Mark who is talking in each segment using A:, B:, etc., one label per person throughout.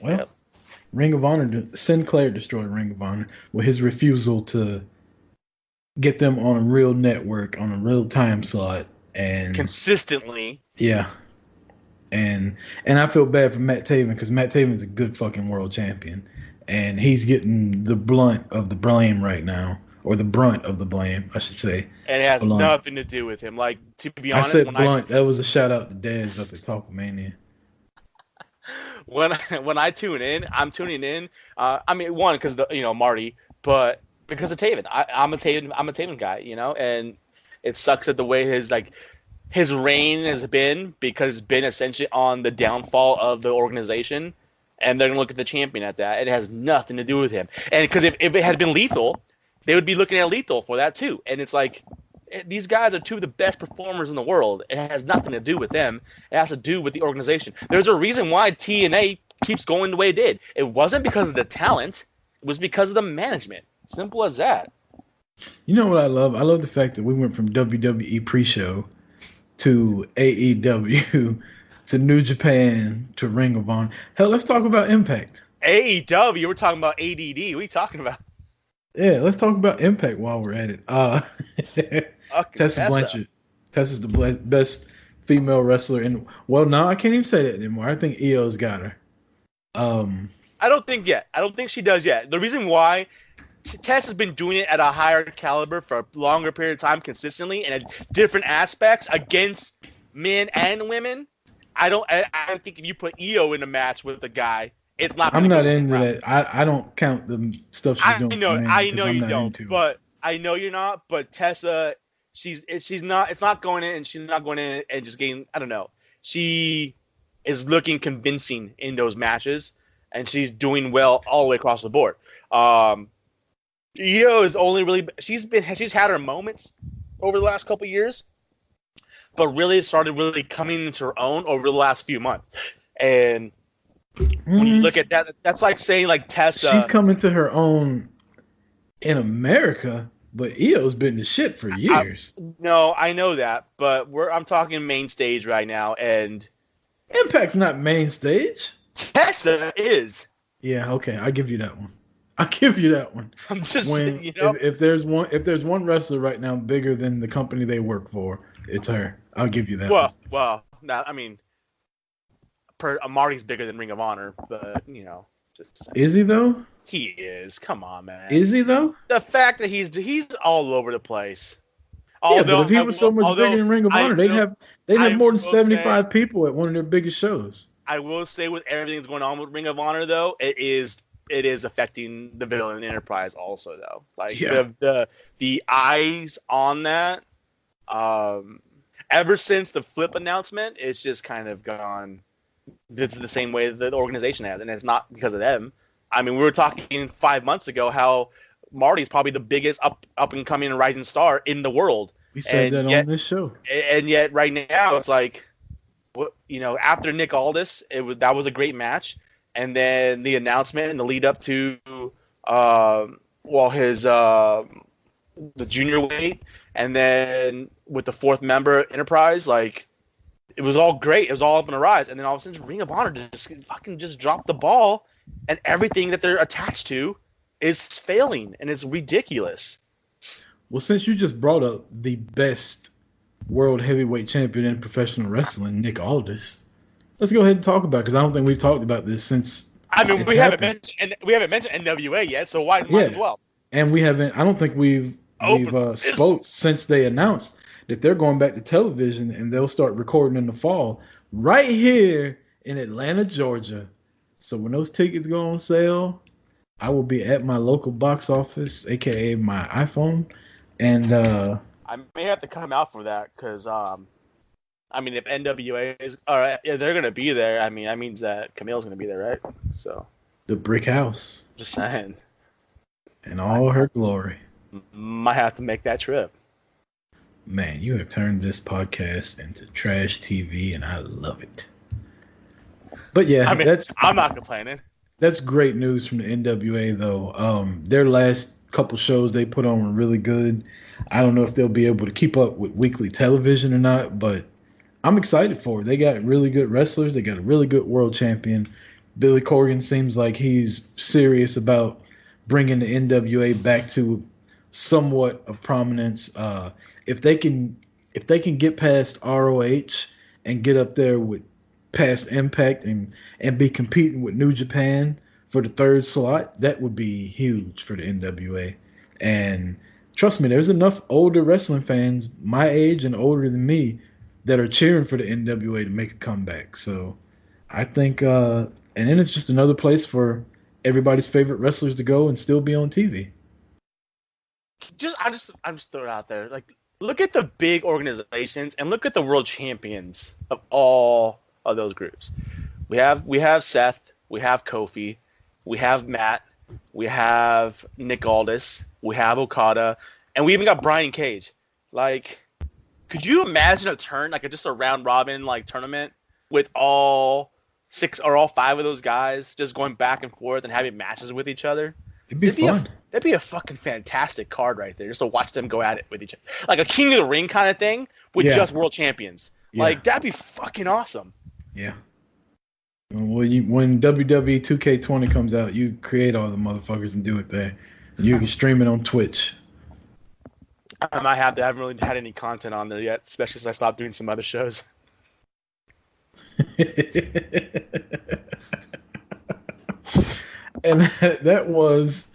A: Well,
B: Yep.
A: Ring of Honor, Sinclair destroyed Ring of Honor with his refusal to get them on a real network on a real time slot, and
B: Consistently.
A: yeah, and I feel bad for Matt Taven because Matt Taven's a good fucking world champion, and he's getting the blunt of the blame right now, or the brunt of the blame, I should say.
B: And it has
A: Blunt.
B: nothing to do with him. Like, to be
A: I
B: honest,
A: said blunt. That was a shout out to Dez up at Talkomania.
B: when when I tune in, I'm tuning in. I mean, one because Marty, but because of Taven. I'm a Taven guy, and it sucks that the way his reign has been, because it's been essentially on the downfall of the organization, and they're gonna look at the champion at that. It has nothing to do with him, and because if it had been Lethal, they would be looking at Lethal for that too. And it's like, these guys are two of the best performers in the world. It has nothing to do with them. It has to do with the organization. There's a reason why TNA keeps going the way it did. It wasn't because of the talent. It was because of the management. Simple as that.
A: You know what I love? I love the fact that we went from WWE pre-show to AEW to New Japan to Ring of Honor. Hell, let's talk about Impact.
B: AEW, we're talking about ADD. What are you talking about?
A: Yeah, let's talk about Impact while we're at it. Tessa Blanchard. Tessa's the best female wrestler in. Well, no, I can't even say that anymore. I think Io's got her.
B: I don't think yet. I don't think she does yet. The reason why Tess has been doing it at a higher caliber for a longer period of time consistently and at different aspects against men and women. I don't think if you put Io in a match with a guy, it's not.
A: I'm not into that. I don't count the stuff she's doing.
B: I know you don't. But I know you're not. But Tessa, she's not. It's not going in, and she's not going in and just getting. I don't know. She is looking convincing in those matches, and she's doing well all the way across the board. Io is only really she's had her moments over the last couple of years, but really started really coming into her own over the last few months. And when you look at that, that's like saying like Tessa.
A: She's coming to her own in America, but Io's been the shit for years.
B: No, I know that, but I'm talking main stage right now, and
A: Impact's not main stage.
B: Tessa is.
A: Yeah, okay, I'll give you that one. I'm just saying, if there's one wrestler right now bigger than the company they work for, it's her. I'll give you that.
B: Well, I mean, Marty's bigger than Ring of Honor, but just saying.
A: Is he though?
B: He is. Come on, man.
A: Is he though?
B: The fact that he's all over the place.
A: Although, if he was so much bigger than Ring of Honor, they'd have more than 75 people at one of their biggest shows.
B: I will say, with everything that's going on with Ring of Honor, though, it is affecting the Villain Enterprise also, though. Like the eyes on that, ever since the Flip announcement, it's just kind of gone the same way that the organization has, and it's not because of them. I mean, we were talking 5 months ago how Marty's probably the biggest up and coming and rising star in the world.
A: We said that on this show,
B: and yet right now it's like, after Nick Aldis, that was a great match. And then the announcement and the lead up to, his the junior weight, and then with the fourth member Enterprise, like, it was all great. It was all up in a rise, and then all of a sudden Ring of Honor just dropped the ball, and everything that they're attached to is failing, and it's ridiculous.
A: Well, since you just brought up the best world heavyweight champion in professional wrestling, Nick Aldis. Let's go ahead and talk about it, because I don't think we've talked about this since.
B: I mean, we haven't mentioned NWA yet, so might as well.
A: And we haven't. I don't think we've spoke since they announced that they're going back to television, and they'll start recording in the fall right here in Atlanta, Georgia. So when those tickets go on sale, I will be at my local box office, aka my iPhone, and
B: I may have to come out for that because if NWA is all right, they're gonna be there. I mean, that means that Camille's gonna be there, right? So
A: the Brick House,
B: just saying,
A: in all her glory.
B: Might have to make that trip.
A: Man, you have turned this podcast into trash TV, and I love it. But yeah,
B: I'm not complaining.
A: That's great news from the NWA, though. Their last couple shows they put on were really good. I don't know if they'll be able to keep up with weekly television or not, but I'm excited for it. They got really good wrestlers. They got a really good world champion. Billy Corgan seems like he's serious about bringing the NWA back to somewhat of prominence. If they can get past ROH and get up there with past Impact and be competing with New Japan for the third slot, that would be huge for the NWA. And trust me, there's enough older wrestling fans my age and older than me that are cheering for the NWA to make a comeback. So I think, and then it's just another place for everybody's favorite wrestlers to go and still be on TV.
B: I'm just throwing it out there. Like, look at the big organizations and look at the world champions of all of those groups. We have Seth, we have Kofi, we have Matt, we have Nick Aldis, we have Okada, and we even got Brian Cage. Like, could you imagine just a round robin like tournament with all 6 or all 5 of those guys just going back and forth and having matches with each other?
A: It'd be fun.
B: That'd be a fucking fantastic card right there, just to watch them go at it with each other. Like a King of the Ring kind of thing with just world champions. Yeah. Like, that'd be fucking awesome.
A: Yeah. Well, when WWE 2K20 comes out, you create all the motherfuckers and do it there. You can stream it on Twitch.
B: I might have to. I haven't really had any content on there yet, especially since I stopped doing some other shows.
A: And that was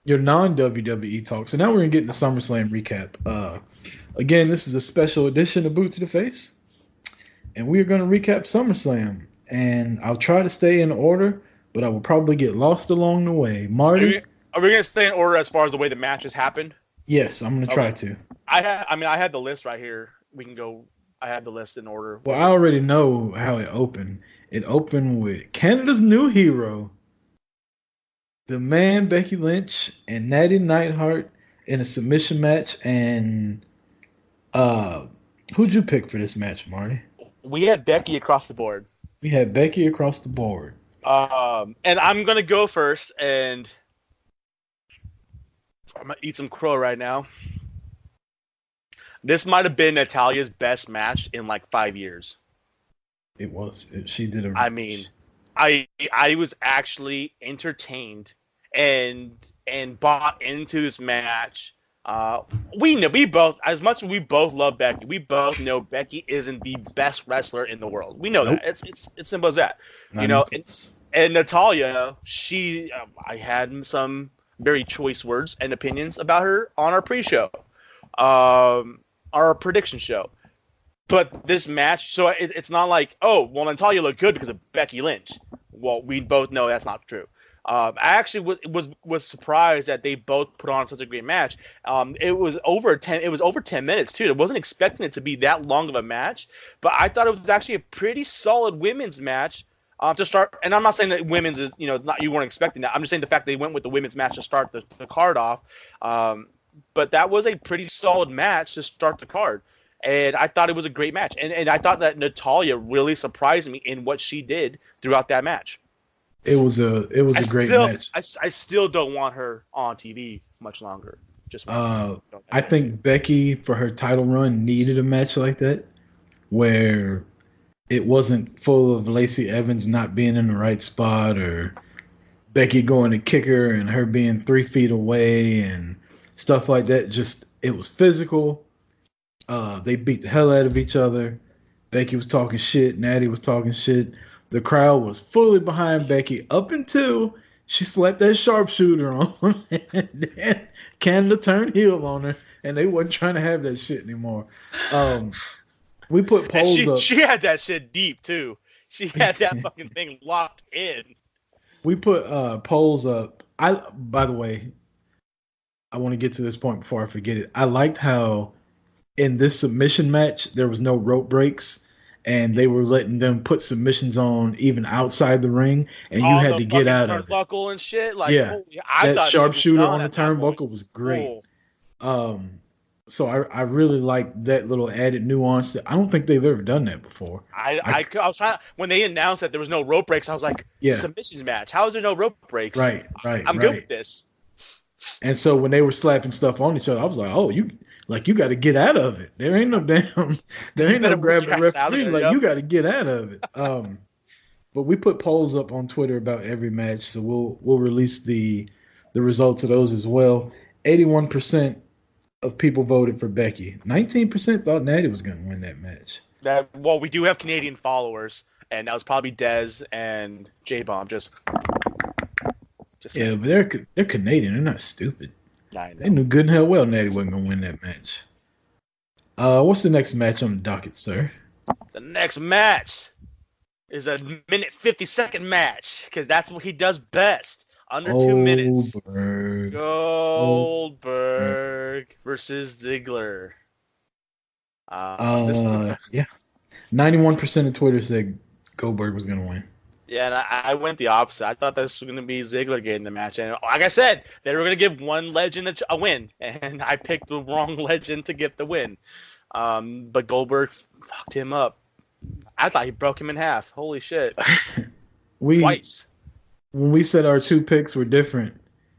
A: your non-WWE talk. So now we're going to get into SummerSlam recap. Again, this is a special edition of Boot to the Face. And we're going to recap SummerSlam. And I'll try to stay in order, but I will probably get lost along the way. Marty?
B: Are we going to stay in order as far as the way the matches happened?
A: Yes, I'm going to try to.
B: I had the list right here. We can go. I have the list in order.
A: Well, I already know how it opened. It opened with Canada's new hero, the man Becky Lynch and Natty Neidhart in a submission match. And who'd you pick for this match, Marty?
B: We had Becky across the board.
A: And
B: I'm gonna go first, and I'm gonna eat some crow right now. This might have been Natalya's best match in like 5 years.
A: It was. She did a.
B: I mean, I was actually entertained and bought into this match. We both, as much as we both love Becky, we both know Becky isn't the best wrestler in the world. We know that. It's simple as that. You know, and Natalya, I had some very choice words and opinions about her on our pre-show, our prediction show. But this match, so it's not like, oh, well, Natalya looked good because of Becky Lynch. Well, we both know that's not true. I actually was surprised that they both put on such a great match. It was over 10 minutes too. I wasn't expecting it to be that long of a match, but I thought it was actually a pretty solid women's match to start. And I'm not saying that women's is, not, you weren't expecting that. I'm just saying the fact they went with the women's match to start the card off. But that was a pretty solid match to start the card. And I thought it was a great match. And I thought that Natalya really surprised me in what she did throughout that match.
A: It was a great match.
B: I still don't want her on TV much longer.
A: I think Becky, for her title run, needed a match like that where it wasn't full of Lacey Evans not being in the right spot or Becky going to kick her and her being 3 feet away and stuff like that. Just, it was physical. They beat the hell out of each other. Becky was talking shit. Natty was talking shit. The crowd was fully behind Becky up until she slapped that sharpshooter on. And then Canada turned heel on her, and they wasn't trying to have that shit anymore. We put polls up.
B: She had that shit deep, too. She had that fucking thing locked in.
A: We put polls up. By the way, I want to get to this point before I forget it. I liked how in this submission match, there was no rope breaks, and they were letting them put submissions on even outside the ring, and you had to get out of it.
B: Turnbuckle and shit. Like,
A: yeah, that sharpshooter on the turnbuckle was great. So I really liked that little added nuance. That I don't think they've ever done that before.
B: I was trying, when they announced that there was no rope breaks, I was like, submissions match. How is there no rope breaks?
A: Right.
B: I'm good with this.
A: And so when they were slapping stuff on each other, I was like, oh, you got to get out of it. There ain't no grabbing the referee. Like, you got to get out of it. But we put polls up on Twitter about every match, so we'll release the results of those as well. 81% of people voted for Becky. 19% thought Natty was going to win that match.
B: Well, we do have Canadian followers, and that was probably Dez and J-Bomb. Just
A: yeah, but they're Canadian. They're not stupid.
B: I know.
A: They knew good and hell well Natty wasn't going to win that match. What's the next match on the docket, sir?
B: The next match is a minute 50-second match because that's what he does best. Under 2 minutes. Goldberg versus Ziggler.
A: Yeah. 91% of Twitter said Goldberg was going to win.
B: Yeah, and I went the opposite. I thought this was going to be Ziggler getting the match. And like I said, they were going to give one legend a win. And I picked the wrong legend to get the win. But Goldberg fucked him up. I thought he broke him in half. Holy shit. Twice.
A: When we said our two picks were different,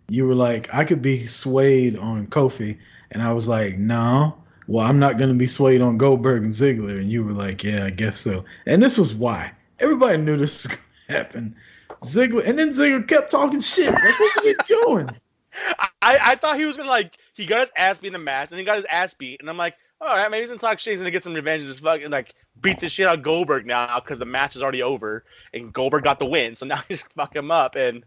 A: you were like, I could be swayed on Kofi. And I was like, no. Well, I'm not going to be swayed on Goldberg and Ziggler. And you were like, yeah, I guess so. And this was why. Everybody knew this was going to happen. Ziggler. And then Ziggler kept talking shit. Like, what was he doing?
B: I thought he was going to, he got his ass beat in the match. And he got his ass beat. And I'm like, all right, maybe he's going to talk shit. He's going to get some revenge and just fucking, beat the shit out of Goldberg now because the match is already over. And Goldberg got the win. So now he's fuck him up. And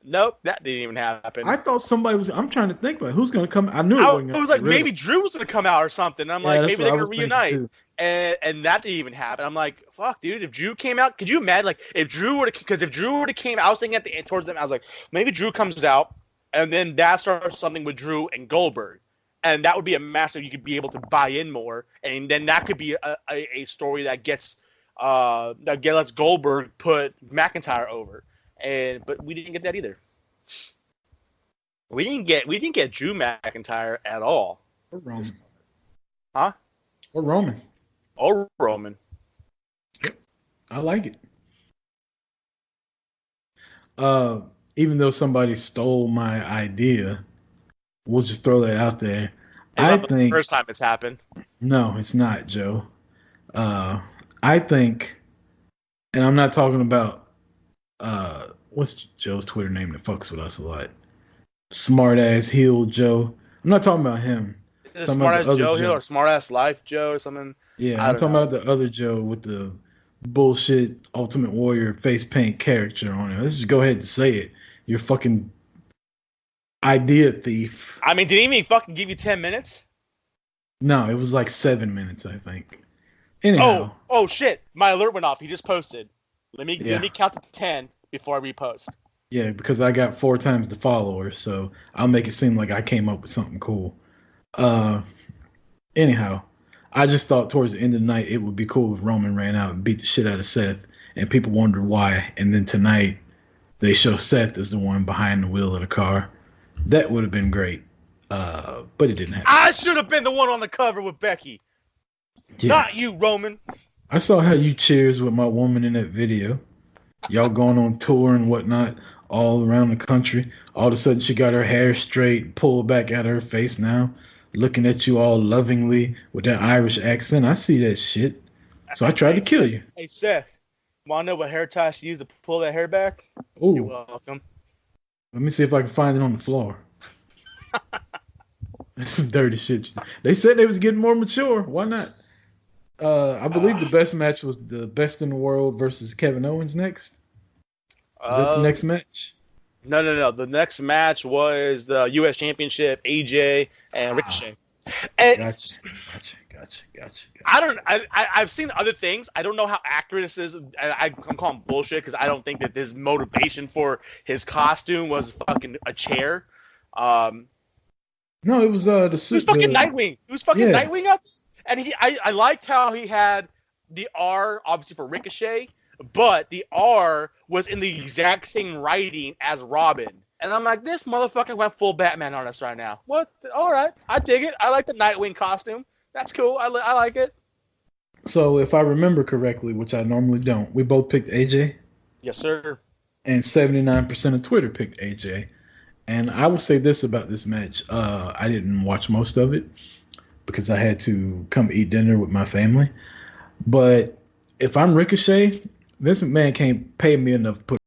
B: nope, that didn't even happen.
A: I thought somebody was. I'm trying to think who's going to come. I knew
B: it was like maybe Drew was going to come out or something. And I'm like, maybe they're going to reunite. And that didn't even happen. I'm like, fuck, dude. If Drew came out, could you imagine? If Drew would have came, I was thinking towards them. I was like, maybe Drew comes out, and then that starts something with Drew and Goldberg, and that would be a match that you could be able to buy in more, and then that could be a story that gets lets Goldberg put McIntyre over. But we didn't get that either. We didn't get Drew McIntyre at all.
A: Or Roman.
B: Huh?
A: Or Roman.
B: Or Roman.
A: I like it. Even though somebody stole my idea, we'll just throw that out there.
B: I think the first time it's happened.
A: No, it's not, Joe. I think, and I'm not talking about what's Joe's Twitter name that fucks with us a lot? Smart ass heel Joe. I'm not talking about him.
B: Is it Smart ass Joe heel or Smart ass Life Joe or something?
A: Yeah, I'm talking about the other Joe with the bullshit Ultimate Warrior face paint character on it. Let's just go ahead and say it. You're fucking idea thief.
B: I mean, did he even fucking give you 10 minutes?
A: No, it was like 7 minutes, I think. Anyhow.
B: Oh shit! My alert went off. He just posted. Let me count to 10 before I repost.
A: Yeah, because I got 4 times the followers, so I'll make it seem like I came up with something cool. Anyhow, I just thought towards the end of the night it would be cool if Roman ran out and beat the shit out of Seth, and people wondered why. And then tonight they show Seth as the one behind the wheel of the car. That would have been great, but it didn't happen.
B: I should have been the one on the cover with Becky, not you, Roman.
A: I saw how you cheers with my woman in that video. Y'all going on tour and whatnot all around the country. All of a sudden she got her hair straight, pulled back out of her face now, looking at you all lovingly with that Irish accent. I see that shit. So I tried to kill you.
B: Hey, Seth, want to know what hair tie she used to pull that hair back?
A: Ooh.
B: You're welcome.
A: Let me see if I can find it on the floor. That's some dirty shit. They said they was getting more mature. Why not? I believe the best match was the Best in the World versus Kevin Owens next. Is that the next match?
B: No. The next match was the U.S. Championship, AJ and Ricochet. And
A: Gotcha.
B: I've seen other things. I don't know how accurate this is. I'm calling bullshit because I don't think that his motivation for his costume was fucking a chair.
A: No, it was the suit.
B: It was fucking Nightwing. It was fucking Nightwing up. And I liked how he had the R, obviously for Ricochet, but the R was in the exact same writing as Robin. And I'm like, this motherfucker went full Batman on us right now. What? All right. I dig it. I like the Nightwing costume. That's cool. I like it.
A: So if I remember correctly, which I normally don't, we both picked AJ?
B: Yes, sir.
A: And 79% of Twitter picked AJ. And I will say this about this match. I didn't watch most of it because I had to come eat dinner with my family. But if I'm Ricochet, Vince McMahon can't pay me enough to put